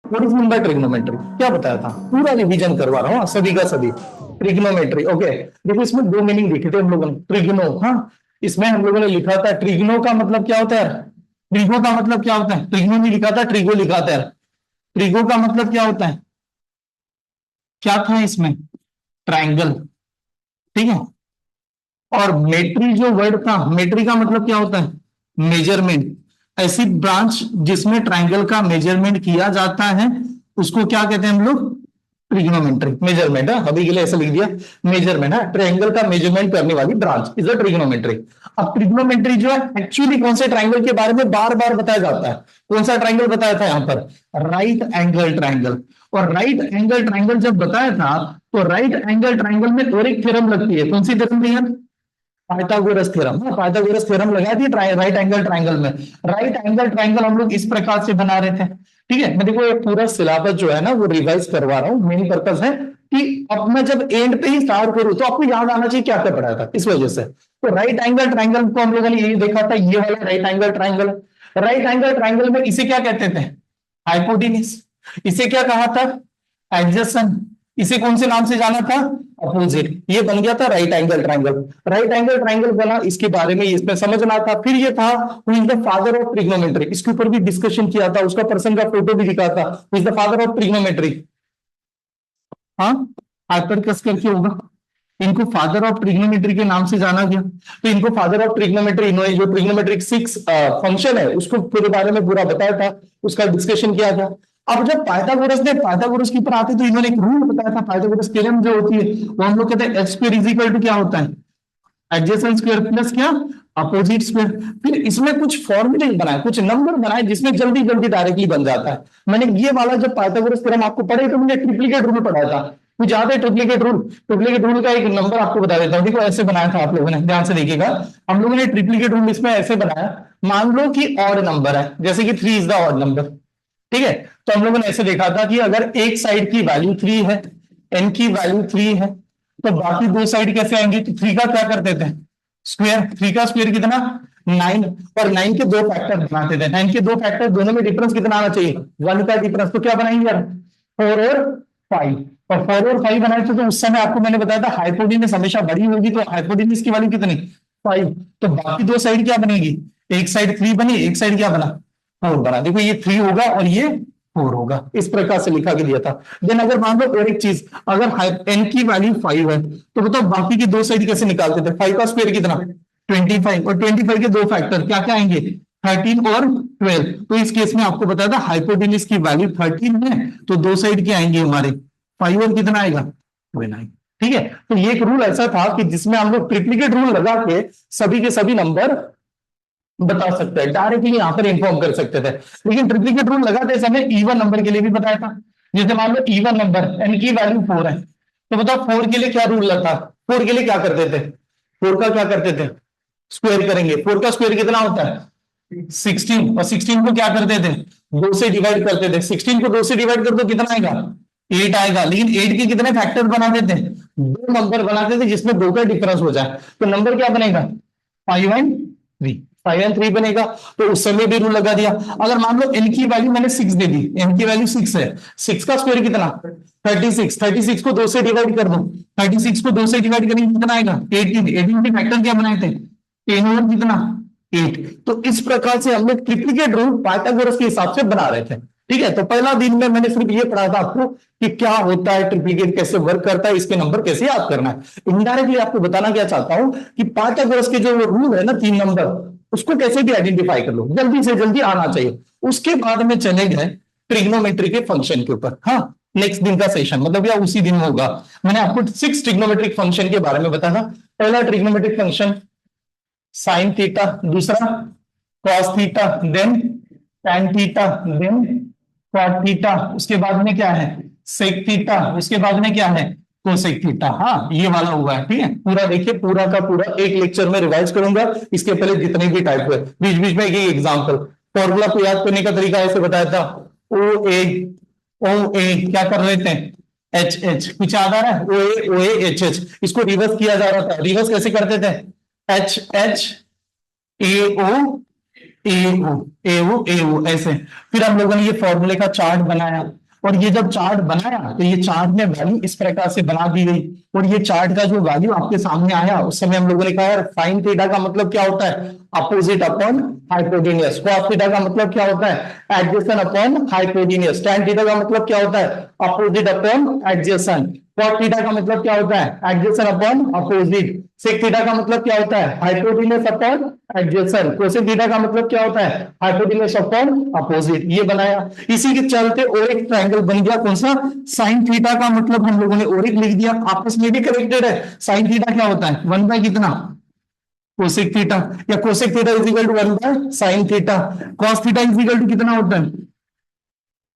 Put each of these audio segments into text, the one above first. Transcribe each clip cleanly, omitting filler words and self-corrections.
What is mean by trigonometry, क्या बताया था, पूरा रिवीजन करवा रहा हूँ सभी का सभी। Trigonometry, okay. देखो इसमें दो मीनिंग लिखे थे हम लोगों ने, ट्रिग्नो, हाँ। इसमें हम लोगों ने लिखा था ट्रिग्नो का मतलब क्या होता है। ट्रिगो का मतलब क्या होता है, ट्रिग्नो नहीं लिखा था, ट्रिगो लिखा था। ट्रिगो का मतलब क्या होता है, क्या था इसमें, ट्राइंगल, ठीक है। और मेट्री जो वर्ड था, मेट्री का मतलब क्या होता है, मेजरमेंट। ऐसी ब्रांच जिसमें ट्राइंगल का मेजरमेंट किया जाता है उसको क्या कहते हैं हम लोग, ट्रिग्नोमेट्री, मेजरमेंट है, अभी के लिए ऐसा लिख दिया, मेजरमेंट है, ट्रायंगल का मेजरमेंट करने वाली ब्रांच इज अ ट्रिग्नोमेट्री। अब ट्रिग्नोमेट्री जो है एक्चुअली कौन से ट्रायंगल के बारे में बार बार बताया जाता है, कौन सा ट्रायंगल बताया था यहां पर, राइट एंगल ट्रायंगल। और राइट एंगल ट्रायंगल जब बताया था तो राइट एंगल ट्रायंगल में और एक थ्योरम लगती है, कौन सी थ्योरम है, पाइथागोरस थ्योरम। पाइथागोरस थ्योरम लगा दी राइट एंगल ट्रायंगल में। राइट एंगल ट्रायंगल हम लोग इस प्रकार से बना रहे थे, ठीक है। मैं देखो ये पूरा सिलेबस जो है ना वो रिवाइज करवा रहा हूँ, मेन पर्पस है कि अब मैं जब एंड पे ही स्टार्ट करूँ तो आपको याद आना चाहिए क्या क्या पढ़ाया था, इस वजह से। तो राइट एंगल ट्रायंगल को हम लोगों ने यही देखा था, ये वाला right angle triangle. Right angle triangle में इसे क्या कहते थे, हाइपोटेन्यूज। इसे क्या कहा था, एडजेसेंट। इसे कौन से नाम से जाना था, अपोजिट। ये बन गया था right angle triangle. Right angle triangle बना, इसके बारे में इसमें समझना था। फिर ये था who is the father of trigonometry, इसके ऊपर भी डिस्कशन किया था, उसका पर्सन का फोटो भी दिखा था, who is the father of trigonometry. हाँ, हाइपरकस करके होगा। इनको फादर ऑफ ट्रिग्नोमेट्री के नाम से जाना गया। तो इनको फादर ऑफ ट्रिग्नोमेट्री, इन्होंने जो ट्रिग्नोमेट्रिक सिक्स फंक्शन है उसको पूरे बारे में पूरा बताया था, उसका डिस्कशन किया था। अब जब पाइथागोरस ने पाइथागोरस के ऊपर आते तो इन्होंने एक रूल बताया था, पाइथागोरस थ्योरम जो होती है वो हम लोग कहते हैं x square is equal to क्या होता है, एडजेसेंट स्क्वायर प्लस क्या, अपोजिट स्क्वायर। फिर इसमें कुछ फॉर्मूले बनाए, कुछ नंबर बनाए जिसमें जल्दी जल्दी डायरेक्टली बन जाता है। मैंने ये वाला जब पाइथागोरस थ्योरम आपको पढ़े तो मैंने ट्रिप्लिकेट रूल पढ़ाया था, कुछ याद है ट्रिप्लिकेट रूल। ट्रिप्लिकेट रूल का एक नंबर आपको बता देता हूँ, देखो ऐसे बनाया था आप लोगों ने, ध्यान से देखिएगा। हम लोगों ने ट्रिप्लिकेट रूल इसमें ऐसे बनाया, मान लो कि ऑड नंबर है, जैसे कि 3 इज द ऑड नंबर, ठीक है। तो हम लोगों ने ऐसे देखा था कि अगर एक साइड की वैल्यू 3 है, एन की वैल्यू 3 है, तो बाकी दो साइड कैसे आएंगे, तो 3 का क्या करते थे, स्क्वायर। 3 का स्क्वायर कितना, 9। और 9 के दो फैक्टर बनाते थे, 9 के दो फैक्टर, दोनों में डिफरेंस कितना आना चाहिए, 1 का डिफरेंस। तो क्या बनाएंगे यार, 4 और 5। और 4 और 5 बनाए थे तो उस समय आपको मैंने बताया था हाइपोटेन्यूज हमेशा बड़ी होगी, तो हाइपोटेन्यूज की वैल्यू कितनी, 5। तो बाकी दो साइड क्या बनेगी, एक साइड 3 बनी, एक साइड क्या बना, 4 बना। देखो ये 3 होगा और ये 4 होगा, इस प्रकार से लिखा के दिया था। देन अगर मान लो और एक चीज, अगर एन की वैल्यू 5 है तो बताओ बाकी की दो साइड कैसे निकालते थे, 5 का स्क्वायर कितना, 25। और 25 के दो फैक्टर क्या क्या आएंगे, 13 और 12। तो इस केस में आपको बताया था हाइपोटेन्यूज की वैल्यू 13 है, तो दो साइड क्या आएंगे हमारे, 5 और कितना आएगा, 12 आएगा, ठीक है। तो ये एक रूल ऐसा था कि जिसमें हम लोग ट्रिप्लिकेट रूल लगा के सभी के सभी नंबर बता सकते हैं, डायरेक्टली यहां पर इन्फॉर्म कर सकते थे। लेकिन ट्रिप्लिकेट रूल लगाते समय इवन नंबर के लिए भी बताया था। जैसे मान लो इवन नंबर एन की वैल्यू 4 है, तो बताओ 4 के लिए क्या रूल लगा, 4 के लिए क्या करते थे, 4 का क्या करते थे, स्क्वायर करेंगे। 4 का स्क्वायर कितना होता है, 16। और 16 को क्या करते थे, 2 से डिवाइड करते थे। 16 को 2 से डिवाइड कर दो कितना आएगा, 8 आएगा। लेकिन 8 के कितने फैक्टर बनाते थे, दो नंबर बनाते थे जिसमें 2 का डिफरेंस हो जाए, तो नंबर क्या बनेगा, 5 and 3। 5 and 3 बनेगा। तो उस समय भी रूल लगा दिया। अगर मान लो एन की वैल्यू मैंने 6 दे दी, एन की वैल्यू 6 है, 6 का स्क्वायर कितना, 36। 36 को 2 से डिवाइड कर दो, 36 को 2 से डिवाइड करेंगे कितना आएगा, 18। 18 के फैक्टर क्या बनाए थे, 10 और कितना, 8। तो इस प्रकार से हम लोग ट्रिप्लिकेट रूल पाइथागोरस के हिसाब से बना रहे थे, ठीक है। तो पहला दिन में मैंने सिर्फ ये पढ़ा था आपको कि क्या होता है ट्रिप्लिकेट, कैसे वर्क करता है, इसके नंबर कैसे याद करना है। इनडायरेक्टली आपको बताना क्या चाहता हूं कि पाइथागोरस के जो रूल है ना 3 नंबर, उसको कैसे भी आइडेंटिफाई कर लो, जल्दी से जल्दी आना चाहिए। उसके बाद में चले गए ट्रिग्नोमेट्री के फंक्शन के ऊपर। हाँ, नेक्स्ट दिन का सेशन मतलब या उसी दिन होगा। मैंने आपको 6 ट्रिग्नोमेट्रिक फंक्शन के बारे में बताया। पहला ट्रिग्नोमेट्रिक फंक्शन साइन थीटा, दूसरा cos theta, then tan theta, then cot theta, उसके बाद में क्या है सेक थीटा, उसके बाद में क्या है कोसेक थीटा। हाँ, ये वाला हुआ है, ठीक है। पूरा देखिए, पूरा का पूरा एक लेक्चर में रिवाइज करूंगा। इसके पहले जितने भी टाइप हुए बीच बीच में एक एग्जाम्पल, फॉर्मूला को याद करने का तरीका ऐसे बताया था, ओ ए, ओ ए क्या कर लेते हैं, एच एच, कुछ याद आ रहा है, ओ ए एच एच। इसको रिवर्स किया जा रहा था, रिवर्स कैसे करते थे, एच एच ए ओ ए ओ ऐसे। फिर हम लोगों ने ये फॉर्मूले का चार्ट बनाया, और ये जब चार्ट बनाया तो ये चार्ट में वैल्यू इस प्रकार से बना दी गई, और ये चार्ट का जो वैल्यू आपके सामने आया उस समय हम लोगों ने कहा यार साइन थीटा का मतलब क्या होता है, opposite upon hypotenuse. Cos theta का मतलब क्या होता है, adjacent upon hypotenuse. Tan theta का मतलब क्या होता है, opposite upon adjacent. Cot theta का मतलब क्या होता है, adjacent upon opposite. Sec theta का मतलब क्या होता है, hypotenuse upon adjacent. Cosec theta का मतलब क्या होता है, हाइपोटेनियस अपॉन अपोजिट। ये बनाया, इसी के चलते और एक ट्रायंगल बन गया, कौन सा, साइन थीटा का मतलब हम लोगों ने और एक लिख दिया, आपस में भी कनेक्टेड है। साइन थीटा क्या होता है, 1 बाय कितना, कोसेक थीटा, या cosec theta is equal to 1 by sine theta. Cos theta is equal to कितना होता है,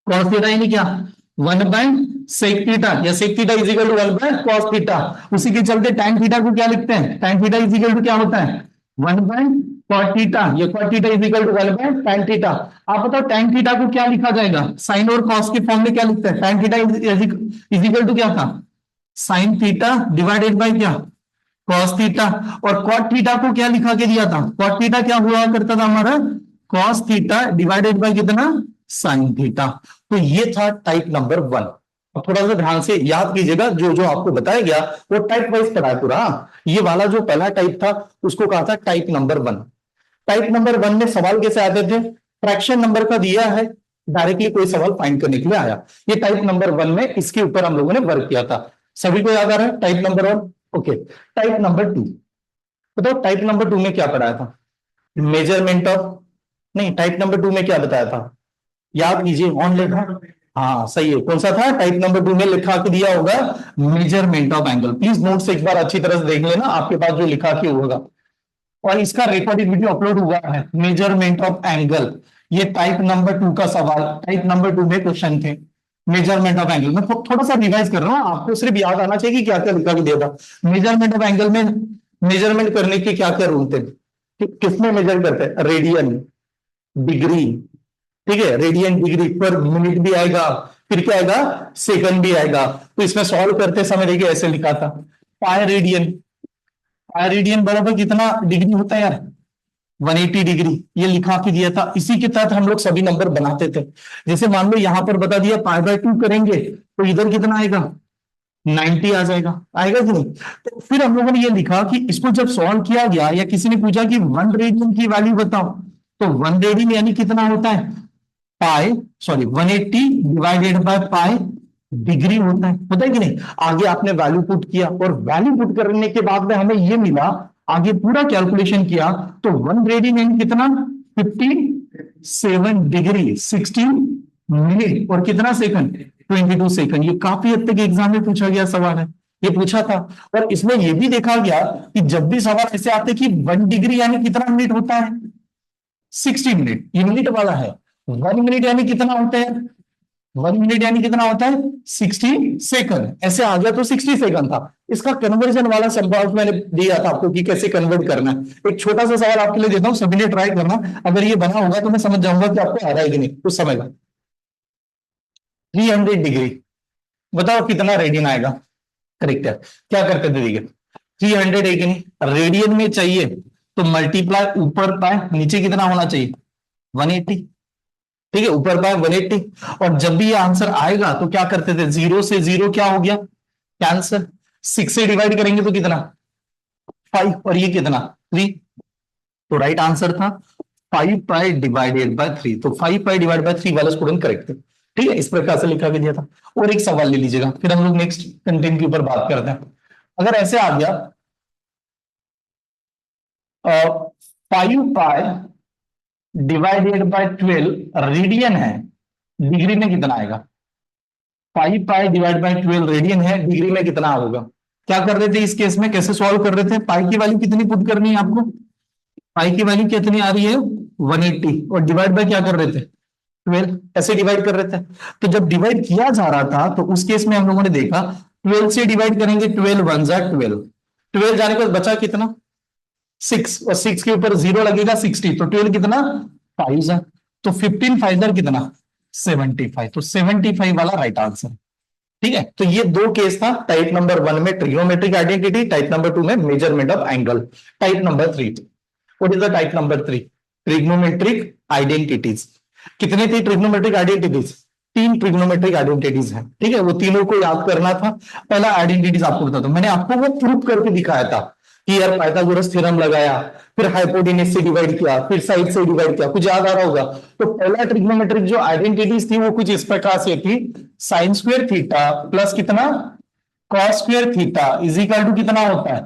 कॉस थीटा यानी क्या, 1 बाय सेक थीटा, या sec theta is equal to 1 by cos theta. उसी के चलते टैन थीटा को क्या लिखते हैं, tan theta is equal to क्या होता है, 1 बाय कॉट थीटा, या cot theta is equal to 1 by tan theta. आप बताओ टैन थीटा को क्या लिखा जाएगा, साइन और कॉस के फॉर्म में क्या लिखते हैं, tan theta is equal to क्या था, साइन थीटा डिवाइडेड बाय क्या, कॉस थीटा। और कॉट थीटा को क्या लिखा के दिया था, कॉट थीटा क्या हुआ करता था हमारा, कॉस थीटा डिवाइडेड बाय कितना, साइन थीटा। तो ये था टाइप नंबर 1। अब थोड़ा सा ध्यान से याद कीजिएगा, जो जो आपको बताया गया वो टाइप वाइज पढ़ा है पूरा। ये वाला जो पहला टाइप था उसको कहा था टाइप नंबर 1। टाइप नंबर 1 में सवाल कैसे आते थे, फ्रैक्शन नंबर का दिया है, डायरेक्टली कोई सवाल फाइंड करने के लिए आया। ये टाइप नंबर 1 में इसके ऊपर हम लोगों ने वर्क किया था। सभी को याद आ रहा है type number 1, okay. Type number 2 बताओ, टाइप नंबर 2 में क्या पढ़ाया था, मेजरमेंट ऑफ, नहीं टाइप नंबर 2 में क्या बताया था, याद कीजिए, ऑन लिखा, हाँ सही है, कौन सा था, टाइप नंबर 2 में लिखा के दिया होगा measurement of angle. Please notes एक बार अच्छी तरह से देख लेना, आपके पास जो लिखा के होगा, और इसका रिकॉर्डेड वीडियो अपलोड हुआ है, मेजरमेंट ऑफ एंगल। ये टाइप नंबर 2 का सवाल, टाइप नंबर 2 में क्वेश्चन थे, मेजरमेंट ऑफ एंगल। मैं थोड़ा सा रिवाइज कर रहा हूँ, आपको सिर्फ याद आना चाहिए कि क्या क्या लिखा के दिया था। मेजरमेंट ऑफ एंगल में मेजरमेंट करने के क्या क्या रूल थे, किसमें मेजर करते हैं, रेडियन, डिग्री, ठीक है, रेडियन डिग्री पर मिनट भी आएगा, फिर क्या आएगा, सेकंड भी आएगा। तो इसमें सॉल्व करते समय देखिए ऐसे लिखा था, पाई रेडियन, पाई रेडियन बराबर कितना डिग्री होता है यार, 180 डिग्री। ये लिखा के दिया था, इसी के तहत हम लोग सभी नंबर बनाते थे। जैसे मान लो यहां पर बता दिया पाई बाय 2 करेंगे तो इधर कितना आएगा, 90 आ जाएगा, आएगा कि नहीं। तो फिर हम लोगों ने ये लिखा कि इसको जब सॉल्व किया गया, या किसी ने पूछा कि 1 रेडियन की वैल्यू बताओ, तो 1 रेडियन यानी कितना होता है, pi, sorry 180 divided by pi degree होता है, पता है कि नहीं। आगे आपने वैल्यू पुट किया, और वैल्यू पुट करने के बाद में हमें ये मिला, आगे पूरा कैलकुलेशन किया तो 1 रेडियन यानी कितना, 57 डिग्री 16 मिनट, और कितना सेकंड, 22 सेकंड। ये काफी हद तक एग्जाम में पूछा गया सवाल है, ये पूछा था। और इसमें यह भी देखा गया कि जब भी सवाल ऐसे आते कि 1 डिग्री यानी कितना मिनट होता है, 60 मिनट, ये मिनट वाला है। 1 मिनट यानी कितना होता है, 1 मिनट यानी कितना होता है, 60 सेकंड। ऐसे आ गया तो 60 सेकंड था। इसका कन्वर्जन वाला सवाल मैंने दिया था आपको कि कैसे कन्वर्ट करना है। एक छोटा सा सवाल आपके लिए देता हूं, सभी ने ट्राई करना, अगर ये बना होगा तो मैं समझ जाऊंगा कि आपको आ रहा है कि नहीं उस समय का। 300 डिग्री, बताओ कितना रेडियन आएगा, करेक्ट है। क्या करते थे, देखिए 300 है कि नहीं, रेडियन में चाहिए तो मल्टीप्लाई ऊपर पाए, नीचे कितना होना चाहिए, 180, ठीक है, ऊपर पाए 180। और जब भी ये आंसर आएगा तो क्या करते थे, 0 से 0 क्या हो गया, कैंसर। 6 से डिवाइड करेंगे तो कितना, 5, और ये कितना 3। तो राइट आंसर था 5 पाई डिवाइडेड बाय 3। तो 5 पाई डिवाइड बाय 3 वाला स्टूडेंट करेक्ट है, ठीक है, इस प्रकार से लिखा के दिया था। और एक सवाल ले लीजिएगा, फिर हम लोग नेक्स्ट कंटेंट के ऊपर बात करते हैं। अगर ऐसे आ गया 5 पाई डिवाइडेड बाय 12 रेडियन है, डिग्री में कितना आएगा, 5 पाई डिवाइड बाय 12 रेडियन है, डिग्री में कितना होगा। क्या कर रहे थे इस केस में, कैसे सॉल्व कर रहे थे, पाई की वैल्यू कितनी पुट करनी है आपको, पाई की वैल्यू कितनी आ रही है, 180, और डिवाइड बाय क्या कर रहे थे, 12, ऐसे डिवाइड कर रहे थे। तो जब डिवाइड किया जा रहा था तो उस केस में हम लोगों ने देखा 12 से डिवाइड करेंगे, 12 1 जा 12, 12 जाने के बाद बचा कितना 6, और 6 के ऊपर 0 लगेगा 60, तो 12 कितना 5 है, तो 15 5 दर कितना 75, तो 75 वाला राइट आंसर। ठीक है, तो ये दो केस था, टाइप नंबर 1 में ट्रिग्नोमेट्रिक आइडेंटिटी, टाइप नंबर 2 में measurement of angle. Type number 3, what is the type number 3, trigonometric identities. कितने थी ट्रिग्नोमेट्रिक आइडेंटिटीज? 3 ट्रिग्नोमेट्रिक आइडेंटिटीज हैं, ठीक है। वो तीनों को याद करना था। पहला आइडेंटिटीज आपको बता दो, मैंने आपको वो प्रूफ करके दिखाया था कि यार पाइथागोरस थ्योरम लगाया, फिर हाइपोटेन्यूज से डिवाइड किया, फिर साइड से डिवाइड किया, कुछ याद आ रहा होगा। तो पहला ट्रिग्नोमेट्रिक जो आइडेंटिटीज थी वो कुछ इस प्रकार से थी, साइन स्क्वायर थीटा प्लस कितना, cos square theta is equal to कितना होता है,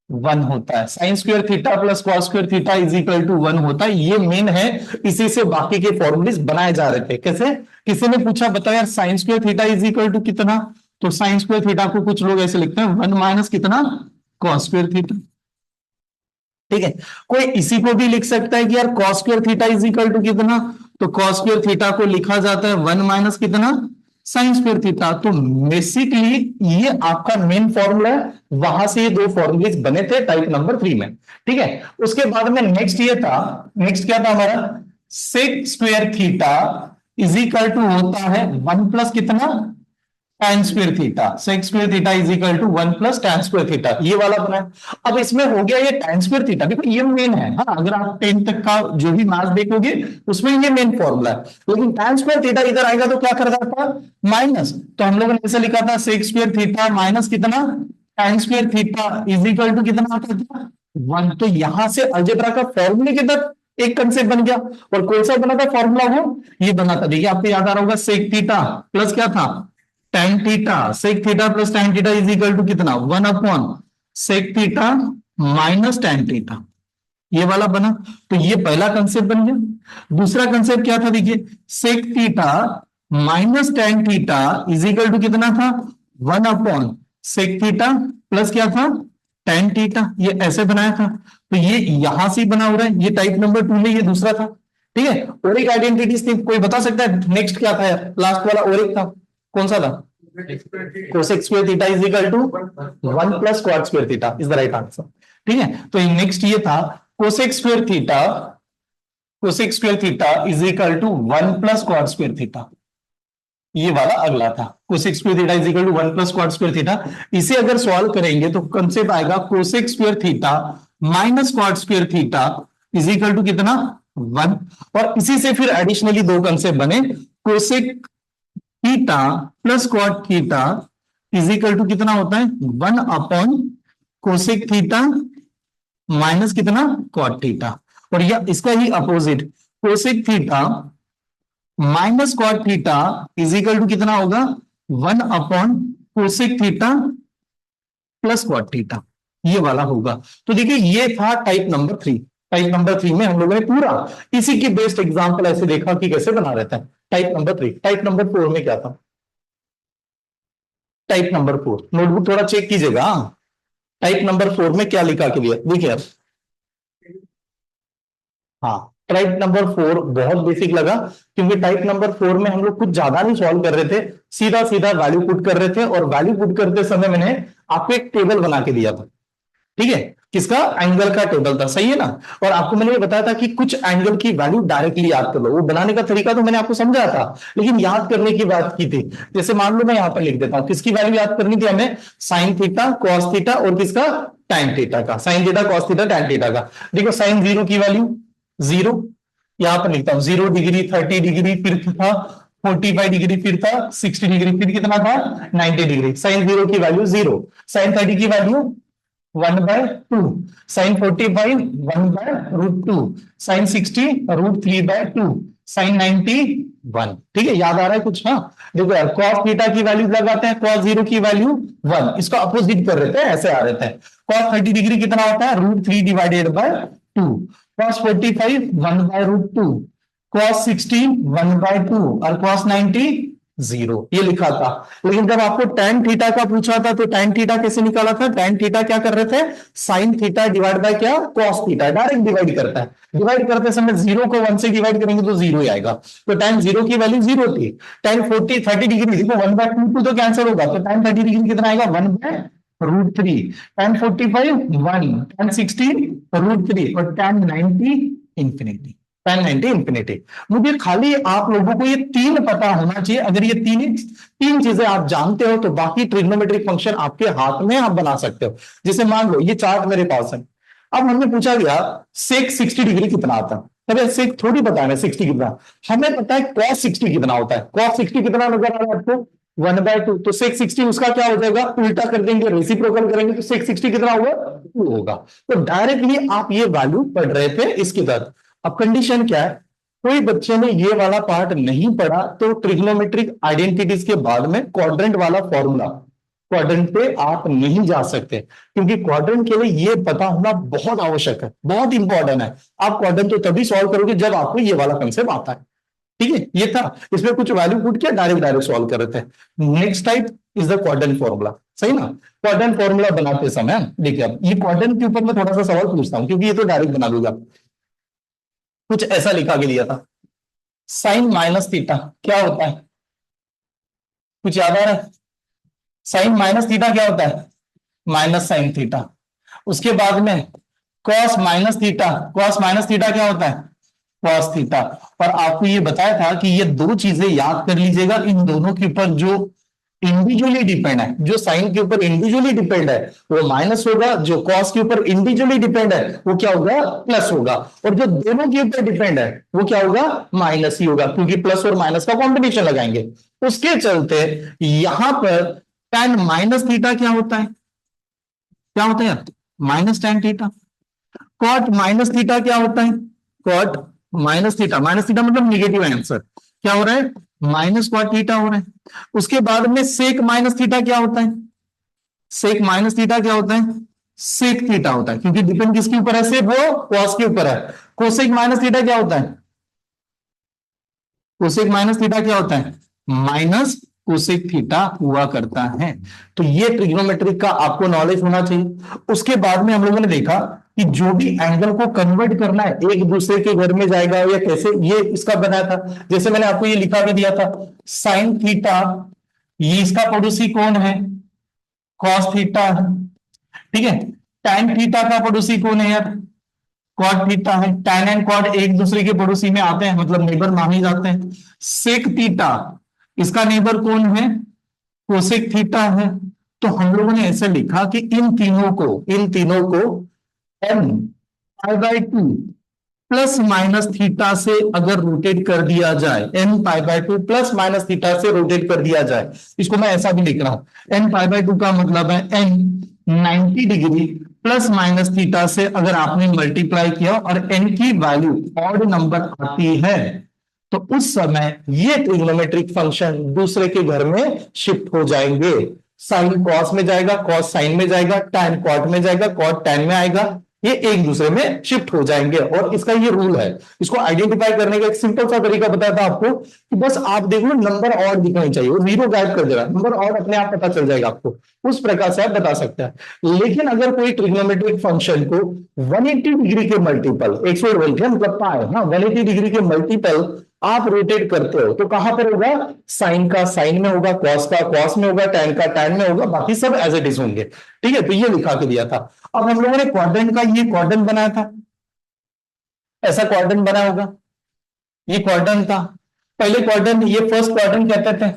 1 होता है। Sine square theta plus cos square theta is equal to 1 होता है। ये मेन है, इसी से बाकी के फॉर्मूलेस बनाए जा रहे थे। कैसे? किसी ने पूछा बताओ यार sine square theta is equal to कितना, तो साइन स्क्वायर थीटा को कुछ लोग ऐसे लिखते हैं 1 माइनस कितना, कॉस स्क्वायर थीटा, ठीक है। कोई इसी को भी लिख सकता है कि यार cos square theta is equal to कितना, तो कॉस स्क्वायर थीटा को लिखा जाता है 1 माइनस कितना, साइन स्क्वायर थीटा। तो बेसिकली ये आपका मेन फॉर्मूला है, वहां से ये दो फॉर्मूलेस बने थे टाइप नंबर 3 में, ठीक है। उसके बाद में नेक्स्ट ये था, नेक्स्ट क्या था हमारा, sec square theta is equal to होता है 1 प्लस कितना, tan square theta. Sec square theta is equal to 1 plus tan square theta, ये वाला बना है। अब इसमें हो गया ये tan स्क्वायर थीटा, देखो ये मेन है। हाँ, अगर आप 10 तक का जो भी मैथ देखोगे उसमें ये मेन फॉर्मूला है, लेकिन tan स्क्वायर थीटा इधर आएगा तो क्या कर रहा था, माइनस। तो हम लोगों ने ऐसे लिखा था सेक स्क्वायर थीटा माइनस कितना, tan square theta is equal to कितना आता था, 1। तो यहां से अलजेब्रा का फॉर्मूले के तक एक कंसेप्ट बन गया। और कौन सा बना था फॉर्मूला, वो ये बना था, देखिए आपको याद आ रहा होगा, सेक थीटा प्लस क्या था, tan theta. Sec theta plus tan theta is equal to कितना, 1 upon sec theta minus tan theta, ये वाला बना। तो ये पहला कंसेप्ट बन गया। दूसरा कंसेप्ट क्या था, देखिए sec theta minus tan theta is equal to कितना था, 1 अपॉन सेक थीटा प्लस क्या था, tan थीटा, ये ऐसे बनाया था। तो ये यहां से बना हो रहा है, ये टाइप नंबर 2 में ये दूसरा था, ठीक है। और एक आइडेंटिटीज थी, कोई बता सकता है नेक्स्ट क्या था यार, लास्ट वाला और एक था, कौन सा था, cosec square theta is equal to 1 plus cot square theta is the right answer, ठीक है। तो नेक्स्ट ये था cosec square theta, cosec square theta is equal to 1 plus cot square theta, ये वाला अगला था। Cosec square theta is equal to 1 plus cot square theta. इसे अगर सॉल्व करेंगे तो कंसेप्ट आएगा cosec square theta minus cot square theta is equal to कितना, 1। और इसी से फिर एडिशनली दो कंसेप्ट बने, cosec theta plus cot theta is equal to कितना होता है, 1 अपॉन कोसेक थीटा माइनस कितना, कॉट थीटा। और यह इसका ही opposite, cosec theta minus cot theta is equal to कितना होगा, 1 upon cosec theta plus cot theta, ये वाला होगा। तो देखिए ये था टाइप नंबर 3। टाइप नंबर 3 में हम लोगों ने पूरा इसी की बेस्ट एग्जांपल ऐसे देखा कि कैसे बना रहता है। टाइप नंबर 3, टाइप नंबर 4 में क्या था, टाइप नंबर 4 नोटबुक थोड़ा चेक कीजिएगा। टाइप नंबर 4 में क्या लिखा के लिए देखिए आप, हाँ टाइप नंबर 4 बहुत बेसिक लगा, क्योंकि टाइप नंबर 4 में हम लोग कुछ ज्यादा नहीं सॉल्व कर रहे थे, सीधा सीधा वैल्यू पुट कर रहे थे। और वैल्यू पुट करते समय मैंने आपको एक टेबल बना के दिया था, ठीक है, किसका, एंगल का टेबल था, सही है ना। और आपको मैंने ये बताया था कि कुछ एंगल की वैल्यू डायरेक्टली याद कर लो, वो बनाने का तरीका तो मैंने आपको समझाया था, लेकिन याद करने की बात की थी। जैसे मान लो मैं यहां पर लिख देता हूं, किसकी वैल्यू याद करनी थी हमें, साइन थीटा कॉस थीटा और किसका, टैन थीटा का। Sign theta cos theta tan theta का। देखो साइन 0 की वैल्यू 0, यहां पर लिखता हूं 0 डिग्री, 30 डिग्री, फिर था 45 डिग्री, फिर था 60 डिग्री, फिर कितना था 90 डिग्री। साइन 0 की वैल्यू 0, साइन 30 की वैल्यू 1/2, साइन 45 1/√2, साइन 60 √3/2, साइन 90 1। ठीक है, याद आ रहा है कुछ, हाँ। देखो यार कॉस थीटा की वैल्यू लगाते हैं, कॉस 0 की वैल्यू 1, इसको अपोजिट कर रहे थे, ऐसे आ रहे थे। कॉस 30 डिग्री कितना होता है, √3/2, कॉस 45 1/√2, कॉस 60 1/2 और कॉस 90 0, ये लिखा था। लेकिन जब आपको tan थीटा का पूछा था तो tan थीटा कैसे निकाला था, tan थीटा क्या कर रहे थे, साइन थीटा डिवाइड बाय क्या, cos थीटा, डायरेक्ट डिवाइड करता है। डिवाइड करते समय 0 को 1 से डिवाइड करेंगे तो 0 ही आएगा। तो tan 0 की वैल्यू 0 थी। tan 30 डिग्री देखो 1/2 तो कैंसिल होगा, तो tan 30 डिग्री कितना आएगा, 1/√3, tan 45 1, tan 60 √3 और tan 90 इंफिनिटी, tan 90 इंफिनिटी। मुझे खाली आप लोगों को ये 3 पता होना चाहिए। अगर ये तीन चीजें आप जानते हो तो बाकी ट्रिग्नोमेट्रिक फंक्शन आपके हाथ में आप बना सकते हो। जैसे मान लो ये चार्ट मेरे पास है, अब हमने पूछा गया सेक 60 डिग्री कितना आता है, तब सेक थोड़ी पता है 60 कितना, हमें पता है cos 60 कितना होता है। cos 60 कितना नजर आ रहा है आपको, 1/2। तो सेक 60 उसका क्या हो जाएगा, उल्टा कर देंगे, रेसिप्रोकल करेंगे, तो सेक 60 कितना होगा, 2 होगा। तो डायरेक्टली आप ये वैल्यू पढ़ रहे थे इसकी तरफ। अब कंडीशन क्या है, कोई बच्चे ने ये वाला पार्ट नहीं पढ़ा तो ट्रिग्नोमेट्रिक आइडेंटिटीज के बाद में क्वाड्रेंट वाला फॉर्मूला, क्वाड्रेंट पे आप नहीं जा सकते, क्योंकि क्वाड्रेंट के लिए ये पता होना बहुत आवश्यक है, बहुत इंपॉर्टेंट है। आप क्वाड्रेंट तो तभी सॉल्व करोगे जब आपको ये वाला कंसेप्ट आता है। ठीक है, ये था, इसमें कुछ वैल्यू पुट किया, डायरेक्ट डायरेक्ट सॉल्व कर रहे थे। Next type is the quadrant formula, सही ना। क्वाड्रेंट फॉर्मूला बनाते समय देखिए, अब ये क्वाड्रेंट के ऊपर मैं थोड़ा सा सवाल पूछता हूं, क्योंकि ये तो डायरेक्ट बना दूंगा। कुछ ऐसा लिखा के लिया था, साइन माइनस थीटा क्या होता है, कुछ याद आ रहा है। साइन माइनस थीटा क्या होता है, माइनस साइन थीटा। उसके बाद में cos minus theta, cos minus theta क्या होता है, कॉस थीटा। और आपको ये बताया था कि ये दो चीजें याद कर लीजिएगा, इन दोनों के ऊपर जो इंडिविजुअली डिपेंड है, जो साइन के ऊपर इंडिविजुअली डिपेंड है वो माइनस होगा, जो कॉस के ऊपर इंडिविजुअली डिपेंड है वो क्या होगा, प्लस होगा, और जो दोनों के ऊपर डिपेंड है वो क्या होगा, माइनस ही होगा, क्योंकि प्लस और माइनस का कॉम्बिनेशन लगाएंगे। उसके चलते यहां पर tan माइनस थीटा क्या होता है, क्या होता है यार, minus tan theta. Cot minus theta क्या होता है, cot minus theta, minus theta मतलब निगेटिव आंसर, क्या हो रहा है, माइनस कॉट थीटा हो रहा है। उसके बाद में सेक माइनस थीटा क्या होता है, सेक माइनस थीटा क्या होता है, सेक थीटा होता है, क्योंकि डिपेंड किसके ऊपर है, सेक वो कॉस के ऊपर है। कोसेक माइनस थीटा क्या होता है, कोसेक माइनस थीटा क्या होता है, माइनस कोसेक थीटा हुआ करता है। तो ये ट्रिग्नोमेट्रिक का आपको नॉलेज होना चाहिए। उसके बाद में हम लोगों ने देखा कि जो भी एंगल को कन्वर्ट करना है एक दूसरे के घर में जाएगा या कैसे, ये इसका बनाया था। जैसे मैंने आपको ये लिखा भी दिया था, साइन थीटा, ये इसका पड़ोसी कौन है, कॉस थीटा है, ठीक है। टैन थीटा का पड़ोसी कौन है यार, कॉट थीटा है। टैन एंड कॉट एक दूसरे के पड़ोसी में आते हैं, मतलब नेबर माने जाते हैं। सेक थीटा, इसका नेबर कौन है, कोसेक थीटा है। तो हम लोगों ने ऐसे लिखा कि इन तीनों को n pi by 2 plus minus theta से अगर रोटेट कर दिया जाए, n pi by 2 plus minus theta से रोटेट कर दिया जाए, इसको मैं ऐसा भी लिख रहा हूं, एन पाई बाय 2 का मतलब है n 90 degree plus minus theta से अगर आपने मल्टीप्लाई किया और एन की वैल्यू ऑड नंबर आती है, तो उस समय ये ट्रिग्नोमेट्रिक फंक्शन दूसरे के घर में शिफ्ट हो जाएंगे। साइन कॉस में जाएगा, कॉस साइन में जाएगा, टैन कॉट में जाएगा, कॉट टैन में आएगा, ये एक दूसरे में शिफ्ट हो जाएंगे। और इसका ये रूल है, इसको आइडेंटिफाई करने का एक सिंपल सा तरीका बताया था आपको कि बस आप देख लो नंबर और दिखना चाहिए, वो जीरो गायब कर देगा, नंबर और अपने आप पता चल जाएगा आपको, उस प्रकार से आप बता सकते हैं। लेकिन अगर कोई ट्रिग्नोमेट्रिक फंक्शन को 180 डिग्री के मल्टीपल, 180 बोलते हैं मतलब पाए, हाँ 180 डिग्री के मल्टीपल आप रोटेट करते हो, तो कहां पर होगा, साइन का साइन में होगा, कॉस का कॉस में होगा, टैन का टैन में होगा, बाकी सब एज इट इज होंगे। ठीक है, तो ये लिखा के दिया था। अब हम लोगों ने क्वाड्रेंट का ये क्वाड्रेंट बनाया था, ऐसा क्वाड्रेंट बना होगा, ये क्वाड्रेंट था। पहले क्वाड्रेंट, ये फर्स्ट क्वाड्रेंट कहते थे।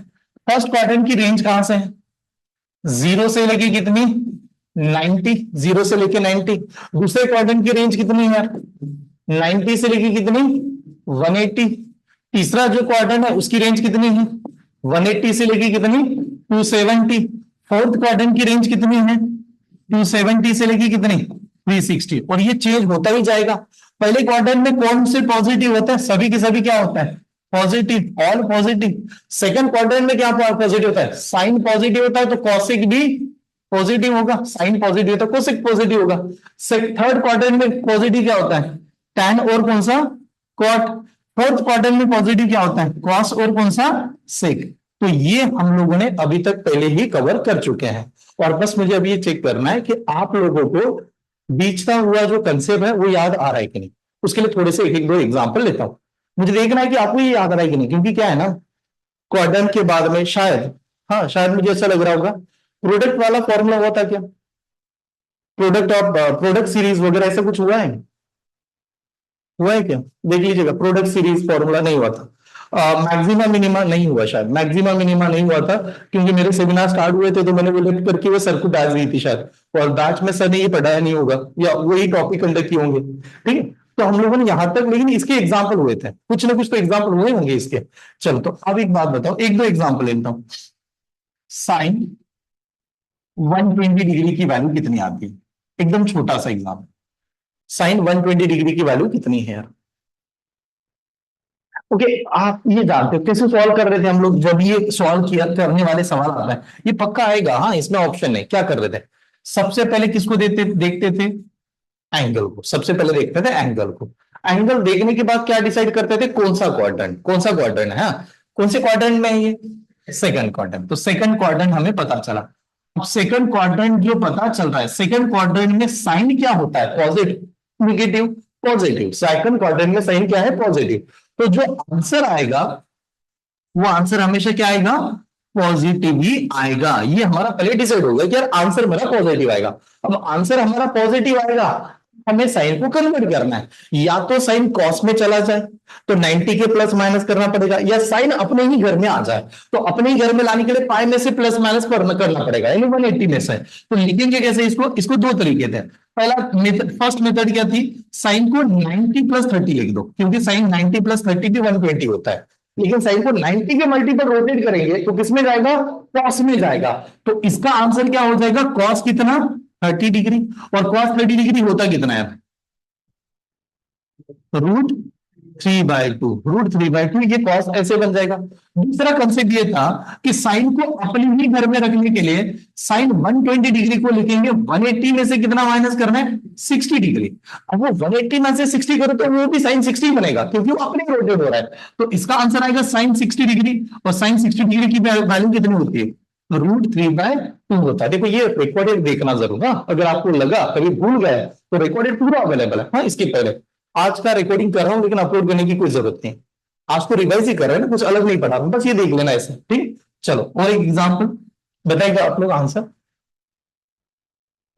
फर्स्ट क्वाड्रेंट की रेंज कहां से है, जीरो से लेके कितनी, 90, जीरो से लेके 90। दूसरे क्वाड्रेंट की रेंज कितनी है, 90 से लेके कितनी, 180। तीसरा जो क्वाड्रेंट है उसकी रेंज कितनी है, 180 से लेके कितनी, 270। फोर्थ क्वाड्रेंट की रेंज कितनी है, 270 से लेके कितनी, 360। और ये चेंज होता ही जाएगा। पहले क्वाड्रेंट में कौन से पॉजिटिव होता है, सभी के सभी क्या होता है, positive, all positive. Second quadrant में क्या पॉजिटिव होता है, साइन पॉजिटिव होता है, तो कॉसिक भी पॉजिटिव होगा, साइन पॉजिटिव होता है कोसिक पॉजिटिव होगा। थर्ड क्वाड्रेंट में पॉजिटिव क्या होता है, टैन और कौन सा, कॉट। फोर्थ क्वाड्रेंट में पॉजिटिव क्या होता है, कॉस और कौन सा, सेक। तो ये हम लोगों ने अभी तक पहले ही कवर कर चुके हैं। और बस मुझे अभी ये चेक करना है कि आप लोगों को बीचता हुआ जो कंसेप्ट है वो याद आ रहा है कि नहीं। उसके लिए थोड़े से एक दो एग्जांपल लेता हूं, मुझे देखना है कि आपको ये याद आ रहा है कि नहीं। क्योंकि क्या है ना, क्वाड्रेंट के बाद में शायद, हाँ शायद मुझे ऐसा लग रहा होगा, प्रोडक्ट वाला फॉर्मूला हुआ था क्या, प्रोडक्ट ऑफ प्रोडक्ट सीरीज वगैरह ऐसा कुछ हुआ है, हुआ है क्या, देख लीजिएगा। प्रोडक्ट सीरीज फॉर्मूला नहीं हुआ था। मैक्सिमा मिनिमा नहीं हुआ, शायद मैक्सिमा मिनिमा नहीं हुआ था, क्योंकि मेरे सेमिनार स्टार्ट हुए थे तो मैंने वो लेफ्ट करके वो सर्कुट आ गई थी शायद, और बैच में सर ने ये पढ़ाया नहीं होगा या वही टॉपिक कंडक्ट किए होंगे। ठीक है, तो हम लोगों ने यहां तक, लेकिन इसके एग्जाम्पल हुए थे, कुछ ना कुछ तो एग्जाम्पल हुए होंगे इसके। चलो तो अब एक बात बताओ, एक दो एग्जाम्पल लेता हूं। साइन 120 डिग्री की वैल्यू कितनी आती है? एकदम छोटा सा एग्जाम्पल, साइन 120 डिग्री की वैल्यू कितनी है यार? ओके, आप ये जानते हो कैसे सॉल्व कर रहे थे हम लोग? जब ये सॉल्व किया करने वाले सवाल आता है, ये पक्का आएगा, हाँ इसमें ऑप्शन है। क्या कर रहे थे? सबसे पहले किसको देखते थे? एंगल को सबसे पहले देखते थे, एंगल को। एंगल देखने के बाद क्या डिसाइड करते थे? कौन सा क्वाड्रेंट, कौन सा क्वाड्रेंट है, हाँ? कौन से क्वाड्रेंट में है ये? Second quadrant. तो सेकंड क्वाड्रेंट हमें पता चला। अब सेकंड क्वाड्रेंट जो पता चल रहा है, सेकंड क्वाड्रेंट में साइन क्या होता है? Positive, negative, positive. Second quadrant में साइन क्या है? पॉजिटिव। तो जो आंसर आएगा वो आंसर हमेशा क्या आएगा? पॉजिटिव ही आएगा। ये हमारा पहले डिसाइड हो गया कि यार आंसर मेरा पॉजिटिव आएगा। अब आंसर हमारा पॉजिटिव आएगा, हमें साइन को कन्वर्ट करना है। या तो साइन कॉस में चला जाए तो 90 के प्लस माइनस करना पड़ेगा, या साइन अपने ही घर में आ जाए तो अपने ही घर में लाने के लिए पाई में से प्लस माइनस करना पड़ेगा, यानी 180 में से। तो लिखेंगे कैसे इसको? इसको दो तरीके थे। पहला मेथड, फर्स्ट मेथड क्या थी? साइन को 90 प्लस 30 लिख दो, क्योंकि साइन 90 प्लस 30 भी 120 होता है। लेकिन साइन को 90 के मल्टीपल रोटेट करेंगे तो किसमें जाएगा? कॉस में जाएगा। तो इसका आंसर क्या हो जाएगा? कॉस कितना? 30 डिग्री। और कॉस 30 डिग्री होता कितना है? √3/2। √3/2, ये कॉस ऐसे बन जाएगा। दूसरा कंसेप्ट ये था कि साइन को अपने ही घर में रखने के लिए साइन 120 डिग्री को लिखेंगे 180 में से कितना माइनस करना है? 60 डिग्री। अब वो 180 में से 60 करो तो वो भी साइन 60 बनेगा, क्योंकि वो अपने रोटेट हो रहा है। तो इसका आंसर आएगा साइन 60 डिग्री। और साइन 60 डिग्री की वैल्यू कितनी होती है? √3/2 होता है। देखो ये रिकॉर्डेड देखना जरूर, हाँ? अगर आपको लगा कभी भूल गए तो रिकॉर्डेड पूरा अवेलेबल है, हाँ? इसके पहले आज का रिकॉर्डिंग कर रहा हूं, लेकिन अपलोड करने की कोई जरूरत नहीं। आज तो रिवाइज ही कर रहे हैं ना, कुछ अलग नहीं पढ़ा, बस ये देख लेना ऐसे, ठीक? चलो और एक एग्जांपल बताएगा आप लोग आंसर।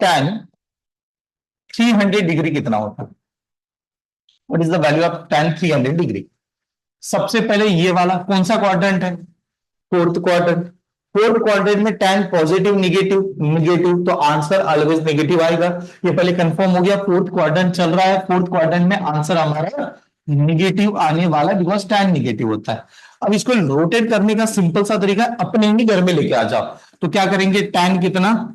tan 300 डिग्री कितना होता है? What is the value of tan 300 degree? सबसे पहले ये वाला कौन सा क्वाड्रेंट है? Fourth quadrant. फोर्थ क्वाड्रेंट में tan पॉजिटिव, निगेटिव, निगेटिव, तो आंसर ऑलवेज निगेटिव आएगा। ये पहले कंफर्म हो गया, फोर्थ क्वाड्रेंट चल रहा है, फोर्थ क्वाड्रेंट में आंसर हमारा निगेटिव आने वाला है, बिकॉज tan निगेटिव होता है। अब इसको रोटेट करने का सिंपल सा तरीका है, अपने ही घर में लेके आ जाओ। तो क्या करेंगे? tan कितना?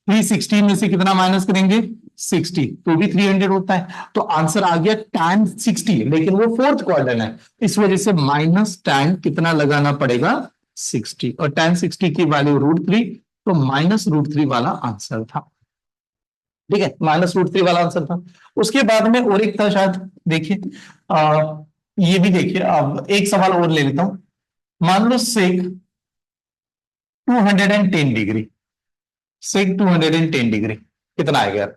360 में से कितना माइनस करेंगे? 60, तो भी 300 होता है। तो आंसर आ गया tan 60, लेकिन वो फोर्थ क्वाड्रेंट है, इस वजह से माइनस tan कितना लगाना पड़ेगा? 60। और tan 60 की वैल्यू √3, तो -√3 वाला आंसर था। ठीक है, -√3 वाला आंसर था। उसके बाद में और एक था शायद, देखिए ये भी देखिए। अब एक सवाल और ले लेता हूं। मान लो सेक 210 डिग्री, सेक 210 डिग्री कितना आएगा यार?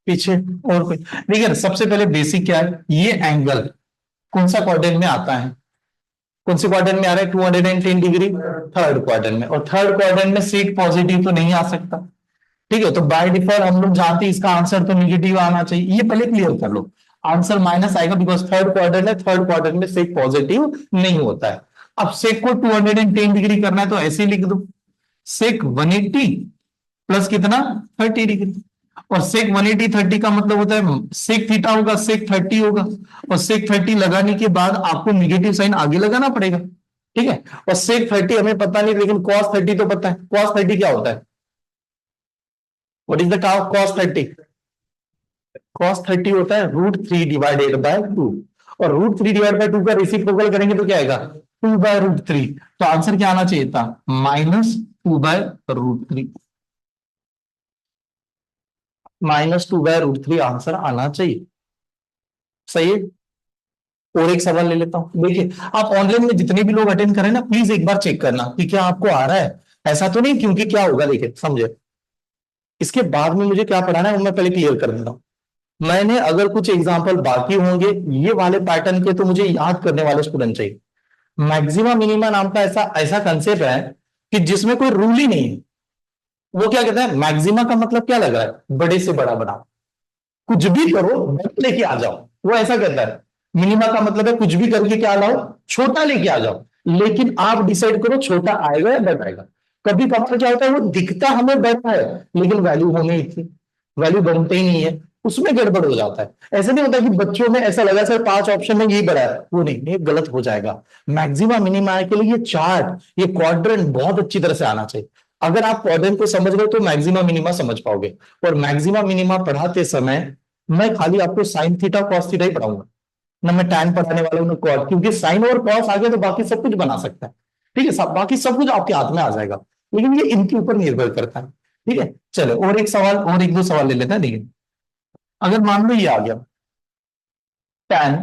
पीछे और कोई? देखिए सबसे पहले बेसिक क्या है, ये एंगल कौन सा क्वाड्रेंट में आता है? कौन से क्वाड्रेंट में आ रहा है 210 डिग्री? थर्ड क्वाड्रेंट में। और थर्ड क्वाड्रेंट में सेक पॉजिटिव तो नहीं आ सकता, ठीक है? तो बाय डिफॉल्ट हम लोग जानते हैं इसका आंसर तो निगेटिव आना चाहिए। ये पहले क्लियर कर लो, आंसर माइनस आएगा, बिकॉज थर्ड क्वाड्रेंट है, थर्ड क्वाड्रेंट में सेक पॉजिटिव नहीं होता है। अब सेक को 210 डिग्री करना है तो ऐसे लिख दो, सेक 180 प्लस कितना? 30 डिग्री। और सेक 180 30 का मतलब होता है सेक थीटा होगा, सेक 30 होगा। और सेक 30 लगाने के बाद आपको निगेटिव साइन आगे लगाना पड़ेगा, ठीक है? और सेक 30 हमें पता नहीं, लेकिन कॉस 30 तो पता है। कॉस 30 क्या होता है? What is the cos 30? Cos 30 होता है √3/2। और √3/2 का रेसिप्रोकल करेंगे तो क्या आएगा? 2/√3। तो आंसर क्या आना चाहिए था? -2/√3। -2/√3 आंसर आना चाहिए, सही है? और एक सवाल ले लेता हूं। देखिए आप ऑनलाइन में जितने भी लोग अटेंड करें ना, प्लीज एक बार चेक करना कि क्या आपको आ रहा है। ऐसा तो नहीं, क्योंकि क्या होगा देखिए समझे, इसके बाद में मुझे क्या पढ़ाना है वो मैं पहले क्लियर कर देता हूं। मैंने अगर कुछ एग्जाम्पल बाकी होंगे ये वाले पैटर्न के, तो मुझे याद करने वाले स्टूडेंट चाहिए। मैक्सिमा मिनिमा नाम का ऐसा ऐसा कंसेप्ट है कि जिसमें कोई रूल ही नहीं है। वो क्या कहता है? मैक्सिमा का मतलब क्या लग रहा है? बड़े से बड़ा बड़ा, कुछ भी करो लेके आ जाओ, वो ऐसा कहता है। मिनिमा का मतलब है कुछ भी करके क्या लाओ? छोटा लेके आ जाओ। लेकिन आप डिसाइड करो छोटा आएगा या बड़ा आएगा। कभी कभार क्या होता है, वो दिखता हमें बड़ा है लेकिन वैल्यू होनी थी, वैल्यू बनते ही नहीं है। उसमें गड़बड़ हो जाता है। ऐसा नहीं होता कि बच्चों में ऐसा लगा सर 5 ऑप्शन में यही बड़ा है, वो नहीं, ये गलत हो जाएगा। मैक्सिमा मिनिमा के लिए ये चार्ट, ये क्वाड्रेंट बहुत अच्छी तरह से आना चाहिए। अगर आप क्वाड्रेंट को समझ गए तो मैक्सिमा मिनिमा समझ पाओगे। और मैक्सिमा मिनिमा पढ़ाते समय मैं खाली आपको साइन थीटा कॉस थीटा ही पढ़ाऊंगा, ना मैं टैन पढ़ाने वाला हूँ ना कॉट, क्योंकि साइन और कॉस आ गया तो बाकी सब कुछ बना सकता है। ठीक है, सब बाकी सब कुछ आपके हाथ में आ जाएगा, लेकिन ये इनके ऊपर निर्भर करता है। ठीक है, चलो और एक सवाल, और एक दो सवाल ले लेते हैं। देखिए अगर मान लो ये आ गया tan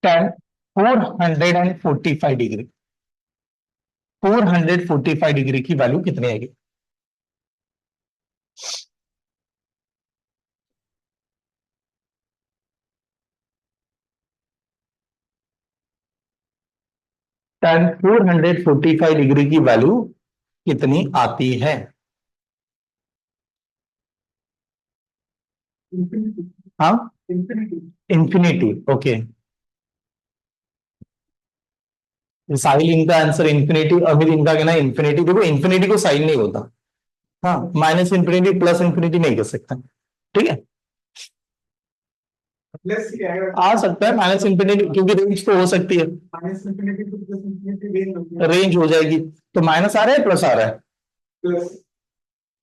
tan 445 डिग्री, 445 डिग्री की वैल्यू कितनी आएगी? tan 445 डिग्री की वैल्यू कितनी आती है? हाँ, इंफिनिटी। ओके, साहिल इनका आंसर इंफिनिटी, अमित इनका कहना है इंफिनिटी। देखो इंफिनिटी को साइन नहीं होता, हाँ, माइनस इंफिनिटी प्लस इंफिनिटी नहीं कर सकता। ठीक है, आ सकता है माइनस इंफिनिटी, क्योंकि रेंज तो हो सकती है, रेंज हो जाएगी। तो माइनस आ रहा है प्लस आ रहा है?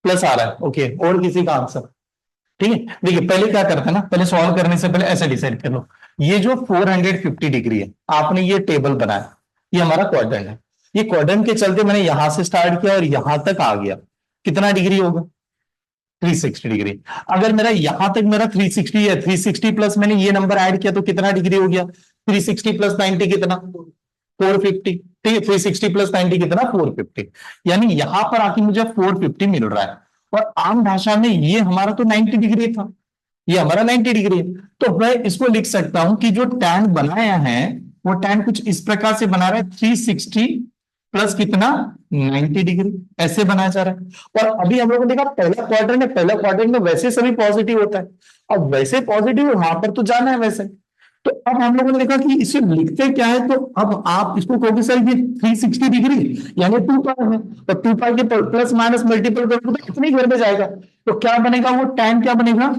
प्लस आ रहा है। ओके, और किसी का आंसर? ठीक है, देखिए पहले क्या करते हैं ना, पहले सॉल्व करने से पहले ऐसे डिसाइड कर लो, ये जो 450 डिग्री है आपने ये टेबल बनाया, ये हमारा क्वाड्रेंट है। ये क्वाड्रेंट के चलते मैंने यहां से स्टार्ट किया और यहां तक आ गया, कितना डिग्री होगा? 360 डिग्री। अगर मेरा यहां तक मेरा 360 है, 360 प्लस मैंने ये नंबर ऐड किया तो कितना डिग्री हो गया? 360 प्लस 90 कितना? 450। ठीक है, 360 प्लस 90 कितना? 450। यानी यहां पर आके मुझे 450 मिल रहा है। और आम भाषा में ये हमारा तो 90 डिग्री था, ये हमारा 90 डिग्री है। तो मैं इसको लिख सकता हूं कि जो टैन बनाया है वो टैन कुछ इस प्रकार से बना रहा है, 360 प्लस कितना? 90 डिग्री, ऐसे बनाया जा रहा है। और अभी हम लोगों ने देखा पहला क्वाड्रेंट है, पहला क्वाड्रेंट में वैसे सभी पॉजिटिव होता है। अब वैसे पॉजिटिव है वहां पर तो जाना है वैसे। तो अब हम लोगों ने देखा कि इसे लिखते क्या है, तो अब आप इसको कहोगे सर ये 360 डिग्री यानी 2 पाई है, तो 2 पाई के प्लस माइनस मल्टीपल करोगे तो इतने घर में जाएगा। तो क्या बनेगा वो टैन, क्या बनेगा?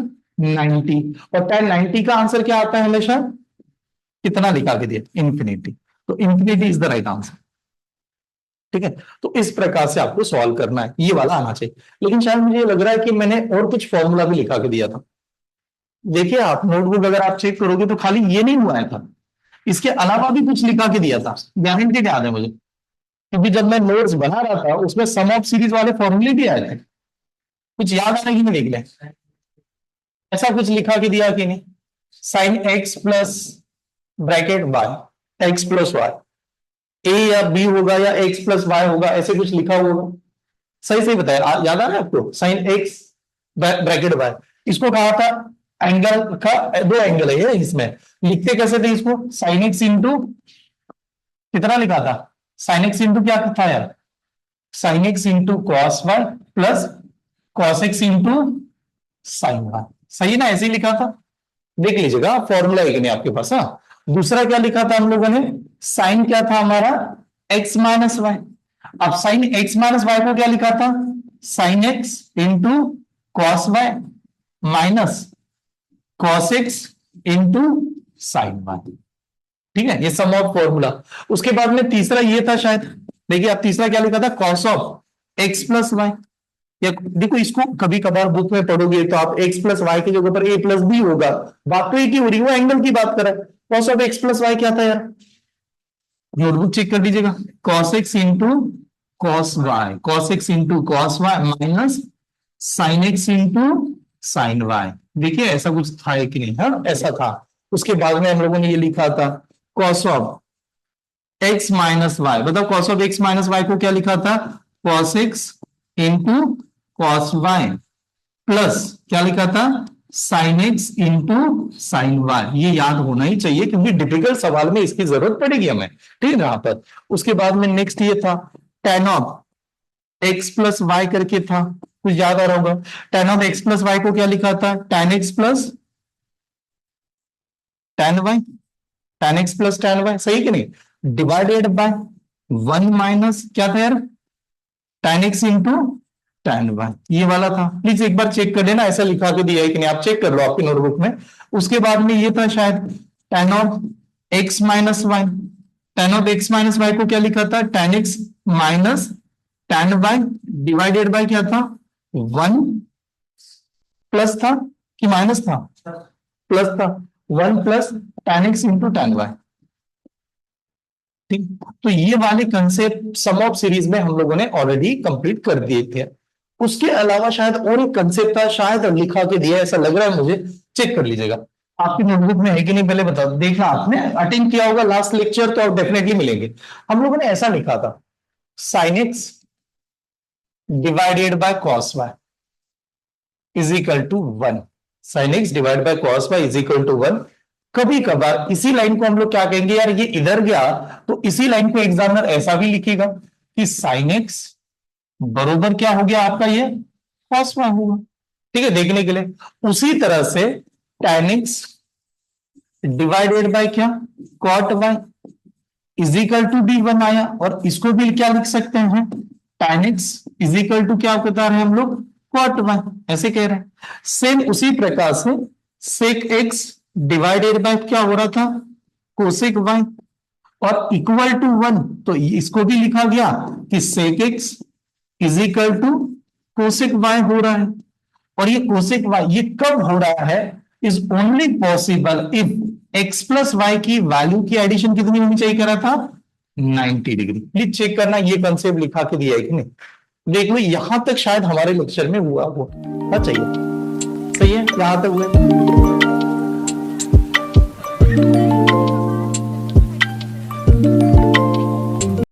90। और टैन 90 का आंसर क्या आता है हमेशा? कितना लिखा के दिया? इंफिनिटी। तो infinity is the right answer. ठीक है, तो इस प्रकार से आपको सॉल्व करना है, ये वाला आना चाहिए। लेकिन शायद मुझे लग रहा है कि मैंने और कुछ फॉर्मूला भी लिखा के दिया था। देखिए आप नोटबुक अगर आप चेक करोगे तो खाली ये नहीं हुआ है था, इसके अलावा भी कुछ लिखा के दिया था, गारंटेड याद है मुझे, क्योंकि जब मैं नोट्स बना रहा था उसमें सम ऑफ सीरीज वाले फॉर्मूले भी आए थे। कुछ याद आने की नहीं, देख ले ऐसा कुछ लिखा के दिया कि नहीं? Sine x plus bracket y, x plus y, a या बी होगा या एक्स प्लस वाई होगा, ऐसे कुछ लिखा होगा। सही सही बताया, याद आ रहा है आपको? साइन एक्स ब्रैकेट वाई, इसको कहा था एंगल का, दो एंगल है ये, इसमें लिखते कैसे थे इसको? साइन एक्स इंटू कितना लिखा था? साइन एक्स इंटू क्या था यार? Sine x into cos y plus cos x into sine y. सही ना, ऐसे ही लिखा था। देख लीजिएगा फॉर्मूला एक नहीं आपके पास। हाँ, दूसरा क्या लिखा था हम लोगों ने? साइन क्या था हमारा? X minus y. अब साइन एक्स माइनस वाई को क्या लिखा था? Sine x into cos y minus cos x into sine y. ठीक है, ये सम ऑफ फॉर्मूला। उसके बाद में तीसरा ये था शायद, देखिए आप तीसरा क्या लिखा था? Cos of x plus y. या देखो इसको कभी कभार बुक में पढ़ोगे तो आप एक्स प्लस वाई की जगह पर ए प्लस बी होगा, बात तो एक ही हो रही है, वो एंगल की बात कर रहा है। Cos of x plus y क्या था यार? नोटबुक चेक कर लीजिएगा, cos x into cos y, cos x into cos y minus sine x into sine y. देखिए ऐसा कुछ था कि नहीं? हाँ ऐसा था। उसके बाद में हम लोगों ने ये लिखा था cos of x minus y. बताओ cos of x minus y को क्या लिखा था? Cos x into cos y plus क्या लिखा था? Sine x into sine y. ये याद होना ही चाहिए क्योंकि डिफिकल्ट सवाल में इसकी जरूरत पड़ेगी हमें। ठीक है ना, यहाँ पर। उसके बाद में नेक्स्ट ये था tan of x plus y करके था, कुछ याद आ रहा होगा। Tan of x plus y को क्या लिखा था? Tan x plus tan y, tan x plus tan y, सही कि नहीं? डिवाइडेड बाय वन माइनस क्या था यार? Ten x into tan y, ये वाला था। प्लीज एक बार चेक कर लेना ऐसा लिखा के दिया है कि नहीं, आप चेक कर लो आपकी नोटबुक में। उसके बाद में ये था शायद tan of x minus y. tan of x minus y को क्या लिखा था, tan x minus tan y divided by क्या था, 1 प्लस था कि माइनस था, प्लस था, 1 plus tan x into tan y। ठीक, तो ये वाले कंसेप्ट सम ऑफ सीरीज में हम लोगों ने ऑलरेडी कंप्लीट कर दिए थे। उसके अलावा शायद और एक कंसेप्ट था, शायद लिखा के दिया ऐसा लग रहा है मुझे, चेक कर लीजिएगा आपकी नोटबुक में है कि नहीं, पहले बता दो। देखना आपने अटेंड किया होगा लास्ट लेक्चर तो आप डेफिनेटली मिलेंगे। हम लोगों ने ऐसा लिखा था, sine x divided by cos y is equal to 1। Sine x divide by cos y is equal to 1। कभी कभार इसी लाइन को हम लोग क्या कहेंगे, यार ये इधर गया तो इसी लाइन को एग्जामिनर ऐसा भी लिखेगा कि साइन एक्स बरोबर क्या हो गया आपका, ये कॉस वाई होगा। ठीक है, देखने के लिए उसी तरह से tan x डिवाइडेड बाय क्या, cot y is equal to d1 आया, और इसको भी क्या लिख सकते हैं, tan x is equal to क्या बता रहे हैं हम लोग, कॉट वाई, ऐसे कह रहे हैं। सेम उसी प्रकार से सेक x डिवाइडेड बाय क्या हो रहा था, कोसेक वाई, और इक्वल टू 1, तो इसको भी लिखा गया कि सेक x is equal to cosec y हो रहा है। और ये कोसेक वाई ये कब हो रहा है, is only possible if x plus y की वैल्यू की एडिशन कितनी होनी चाहिए कह रहा था, 90 डिग्री। प्लीज चेक करना ये कंसेप्ट लिखा के दिया है कि नहीं। देख लो यहां तक शायद हमारे लेक्चर में हुआ चाहिए, सही है, यहां तक हुआ।